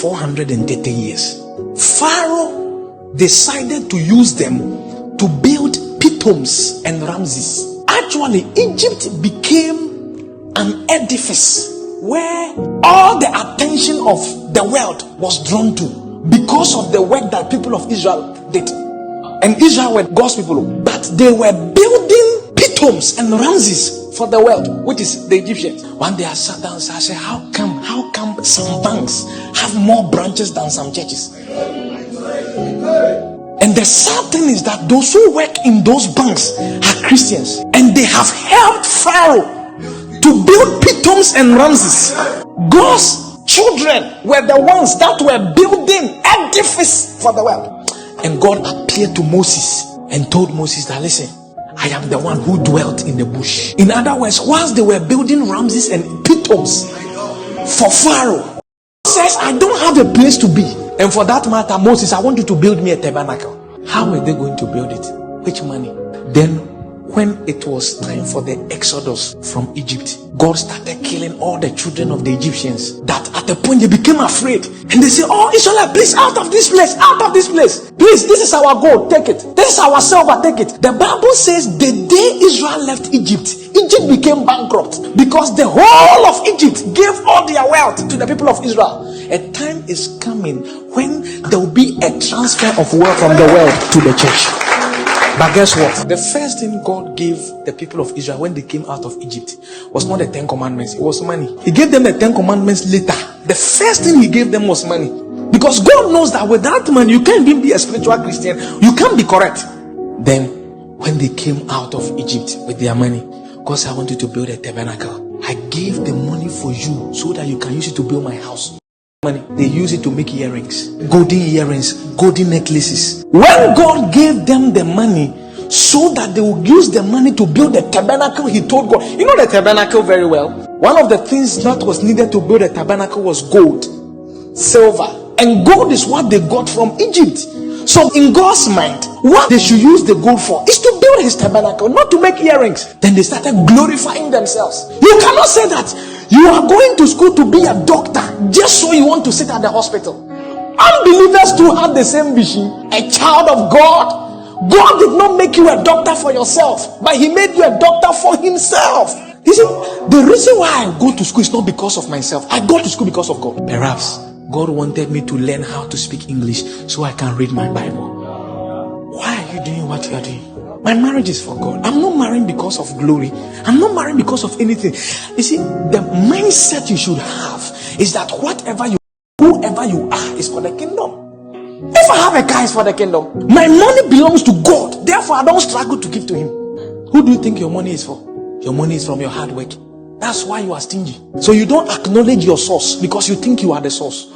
430 years. Pharaoh decided to use them to build Pitoms and Ramses. Actually, Egypt became an edifice where all the attention of the world was drawn to because of the work that people of Israel did. And Israel were God's people, but they were building Pitoms and Ramses for the world, which is the Egyptians. One day I sat down and said, how come some banks have more branches than some churches? And the sad thing is that those who work in those banks are Christians, and they have helped Pharaoh to build Pitoms and Ramses. God's children were the ones that were building edifice for the world. And God appeared to Moses and told Moses that, listen, I am the one who dwelt in the bush. In other words, whilst they were building Ramses and Pitoms for Pharaoh, says, I don't have a place to be. And for that matter, Moses, I want you to build me a tabernacle. How were they going to build it? Which money? Then when it was time for the exodus from Egypt, God started killing all the children of the Egyptians, that at the point they became afraid. And they say, oh Israel, please, out of this place, out of this place. Please, this is our gold, take it. This is our silver, take it. The Bible says the day Israel left Egypt, Egypt became bankrupt because the whole of Egypt gave all their wealth to the people of Israel. A time is coming when there will be a transfer of wealth from the world to the church. But guess what? The first thing God gave the people of Israel when they came out of Egypt was not the 10 commandments, it was money. He gave them the 10 commandments later. The first thing he gave them was money. Because God knows that without money, you can't even be a spiritual Christian. You can't be correct. Then, when they came out of Egypt with their money, God said, I want you to build a tabernacle. I gave the money for you so that you can use it to build my house. Money, they use it to make earrings, golden necklaces. When God gave them the money so that they would use the money to build the tabernacle, he told God, you know the tabernacle very well. One of the things that was needed to build a tabernacle was gold, silver, and gold is what they got from Egypt. So in God's mind, what they should use the gold for is to build his tabernacle, not to make earrings. Then they started glorifying themselves. You cannot say that you are going to school to be a doctor just so you want to sit at the hospital. Unbelievers too have the same vision. A child of God, God did not make you a doctor for yourself, but he made you a doctor for himself. You see, the reason why I go to school is not because of myself. I go to school because of God. Perhaps God wanted me to learn how to speak English so I can read my Bible. Why are you doing what you are doing? My marriage is for God. I'm not marrying because of glory. I'm not marrying because of anything. You see, the mindset you should have is that whoever you are is for the kingdom. If I have a car, it's for the kingdom. My money belongs to God. Therefore, I don't struggle to give to him. Who do you think your money is for? Your money is from your hard work. That's why you are stingy. So you don't acknowledge your source because you think you are the source.